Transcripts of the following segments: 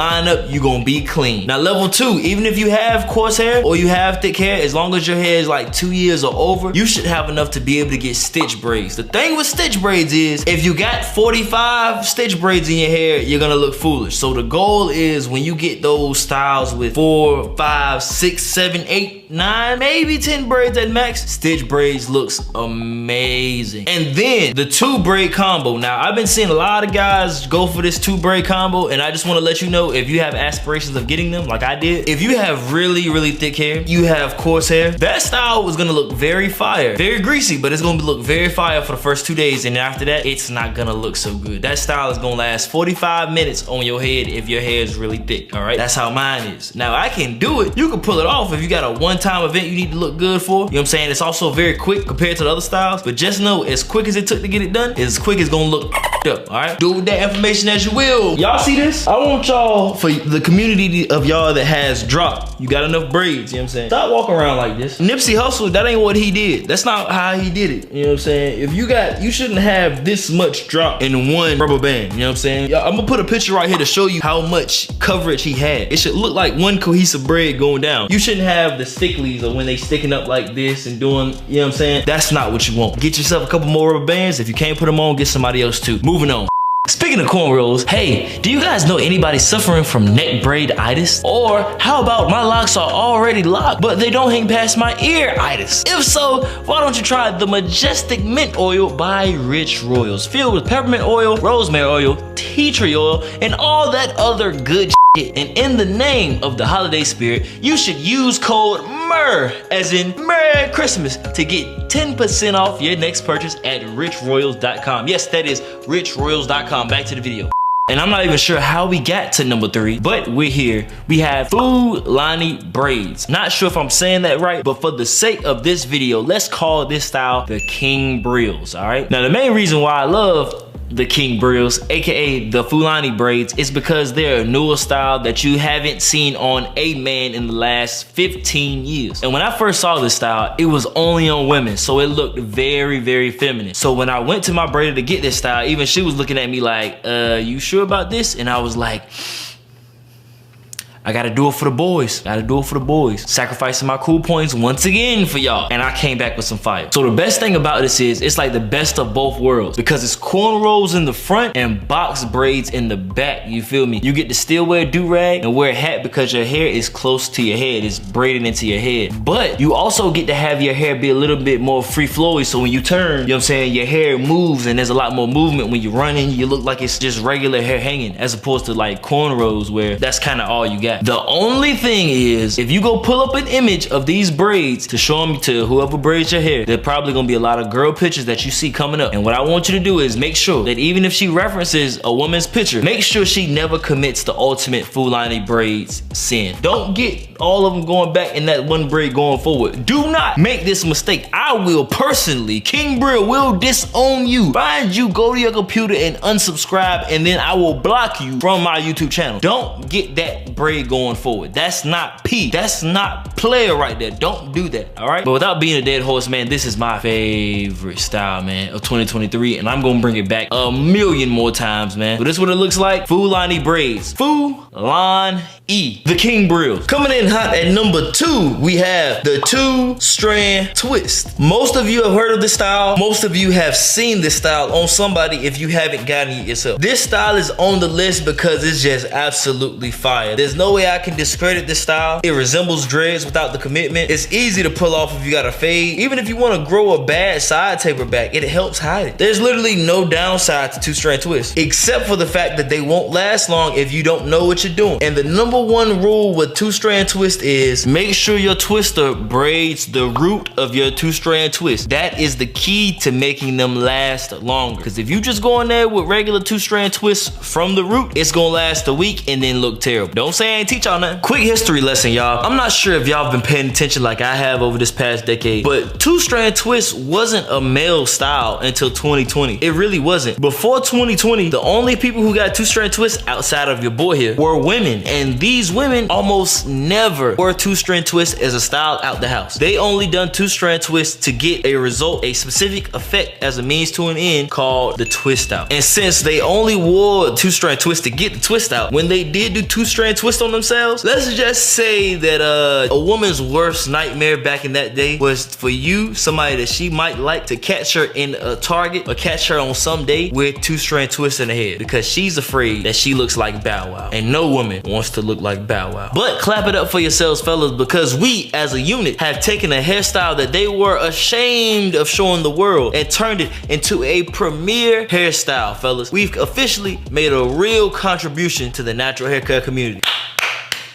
line up, you gonna be clean. Now level 2, even if you have coarse hair or you have thick hair, as long as your hair is like 2 years or over, you should have enough to be able to get stitch braids. The thing with stitch braids is, if you got 45 stitch braids in your hair, you're gonna look foolish. So the goal is, when you get those styles with 4, 5, 6, 7, 8, 9, maybe 10 braids at max, stitch braids looks amazing. And then the 2 braid combo. Now I've been seeing a lot of guys go for this 2 braid combo, and I just want to let you know, if you have aspirations of getting them like I did, if you have really thick hair, you have coarse hair, that style is gonna look very fire, very greasy, but it's gonna look very fire for the first 2 days, and after that it's not gonna look so good. That style is gonna last 45 minutes on your head if your hair is really thick. All right, that's how mine is. Now I can do it, you can pull it off if you got a one-time event you need to look good for. You know what I'm saying? It's also very quick compared to the other styles, but just know, as quick as it took to get it done, as quick as gonna look up. All right, do with that information as you will. Y'all see this? I want y'all, for the community of y'all that has dropped, you got enough braids, you know what I'm saying? Stop walking around like this. Nipsey Hussle, that ain't what he did. That's not how he did it. You know what I'm saying? If you shouldn't have this much drop in one rubber band. You know what I'm saying? I'm gonna put a picture right here to show you how much coverage he had. It should look like one cohesive braid going down. You shouldn't have the sticklies, or when they sticking up like this and doing, you know what I'm saying? That's not what you want. Get yourself a couple more rubber bands. If you can't put them on, get somebody else too. Moving on. Speaking of cornrows, hey, do you guys know anybody suffering from neck braid-itis? Or how about my locks are already locked, but they don't hang past my ear-itis? If so, why don't you try the Majestic Mint Oil by Rich Royals, filled with peppermint oil, rosemary oil, tea tree oil, and all that other good shit. And in the name of the holiday spirit, you should use code MER, as in Merry Christmas, to get 10% off your next purchase at richroyals.com. Yes, that is richroyals.com. Back to the video. And I'm not even sure how we got to number 3, but we're here. We have Fulani braids. Not sure if I'm saying that right, but for the sake of this video, let's call this style the King Brills, all right? Now, the main reason why I love the King Brills, aka the Fulani braids, is because they're a newer style that you haven't seen on a man in the last 15 years. And when I first saw this style, it was only on women, so it looked very feminine. So when I went to my braider to get this style, even she was looking at me like, you sure about this? And I was like, I gotta do it for the boys. Gotta do it for the boys. Sacrificing my cool points once again for y'all. And I came back with some fire. So the best thing about this is, it's like the best of both worlds, because it's cornrows in the front and box braids in the back. You feel me? You get to still wear a do-rag and wear a hat because your hair is close to your head. It's braided into your head. But you also get to have your hair be a little bit more free-flowy. So when you turn, you know what I'm saying, your hair moves and there's a lot more movement. When you're running, you look like it's just regular hair hanging, as opposed to like cornrows where that's kind of all you got. The only thing is, if you go pull up an image of these braids to show them to whoever braids your hair, there's probably gonna be a lot of girl pictures that you see coming up. And what I want you to do is make sure that even if she references a woman's picture, make sure she never commits the ultimate Fulani braids sin. Don't get all of them going back in that one braid going forward. Do not make this mistake. I will personally, King Brill will disown you, find you, go to your computer and unsubscribe, and then I will block you from my YouTube channel. Don't get that braid going forward. That's not P. That's not player right there. Don't do that, all right? But without being a dead horse, man, this is my favorite style, man, of 2023, and I'm gonna bring it back a million more times, man. But this is what it looks like. Fulani braids. Fulani. The King Brills. Coming in hot at number 2, we have the 2-strand twist. Most of you have heard of this style. Most of you have seen this style on somebody if you haven't gotten it yourself. This style is on the list because it's just absolutely fire. There's no way I can discredit this style. It resembles dreads without the commitment. It's easy to pull off if you got a fade. Even if you want to grow a bad side taper back, it helps hide it. There's literally no downside to 2-strand twists, except for the fact that they won't last long if you don't know what you're doing. And the number one rule with 2-strand twist is make sure your twister braids the root of your 2-strand twist. That is the key to making them last longer. Because if you just go in there with regular 2-strand twists from the root, it's gonna last a week and then look terrible. Don't say ain't teach y'all nothing. Quick history lesson, y'all. I'm not sure if y'all been paying attention like I have over this past decade, but two-strand twist wasn't a male style until 2020. It really wasn't. Before 2020, the only people who got two-strand twist outside of your boy here were women, and these women almost never wore two-strand twist as a style out the house. They only done two-strand twist to get a result, a specific effect as a means to an end called the twist out. And since they only wore two-strand twist to get the twist out, when they did do two-strand twist on themselves, let's just say that a woman's worst nightmare back in that day was for you, somebody that she might like, to catch her in a Target or catch her on some day with two-strand twist in her head, because she's afraid that she looks like Bow Wow, and no woman wants to look like Bow Wow. But clap it up for yourselves, fellas, because we as a unit have taken a hairstyle that they were ashamed of showing the world and turned it into a premier hairstyle, fellas. We've officially made a real contribution to the natural haircut community.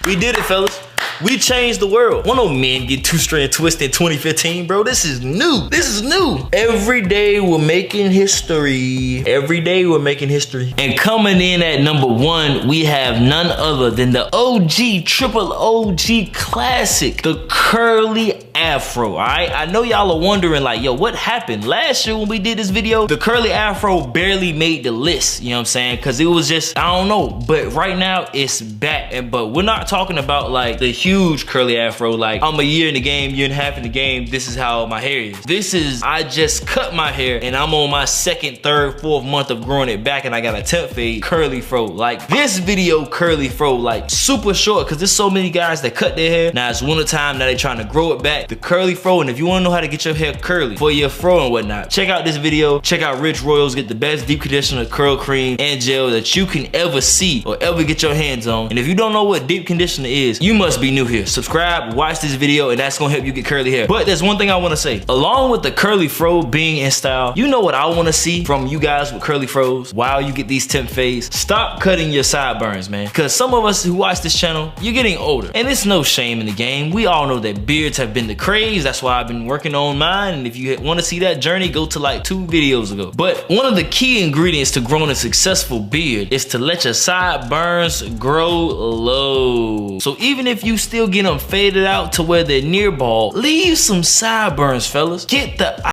We did it, fellas. We changed the world. One of men get two-strand twist in 2015, bro. This is new. This is new. Every day we're making history. Every day we're making history. And coming in at number 1, we have none other than the OG, triple OG classic, the curly afro, all right? I know y'all are wondering like, yo, what happened? Last year when we did this video, the curly afro barely made the list, you know what I'm saying? Because it was just, I don't know. But right now it's back. But we're not talking about like the huge curly afro, like I'm a year in the game, year and a half in the game, this is how my hair is. This is, I just cut my hair and I'm on my 2nd, 3rd, 4th month of growing it back, and I got a temp fade curly fro. Like this video curly fro, like super short, because there's so many guys that cut their hair. Now it's winter time, now they trying to grow it back. The curly fro, and if you want to know how to get your hair curly for your fro and whatnot, check out this video. Check out Rich Royals. Get the best deep conditioner, curl cream, and gel that you can ever see or ever get your hands on. And if you don't know what deep conditioner is, you must be new here. Subscribe, watch this video, and that's gonna help you get curly hair. But there's one thing I want to say. Along with the curly fro being in style, you know what I want to see from you guys with curly fros while you get these temp fades? Stop cutting your sideburns, man. Because some of us who watch this channel, you're getting older, and it's no shame in the game. We all know that beards have been the craze. That's why I've been working on mine, and if you want to see that journey, go to like 2 videos ago. But one of the key ingredients to growing a successful beard is to let your sideburns grow low. So even if you still get them faded out to where they're near bald, leave some sideburns, fellas. Get the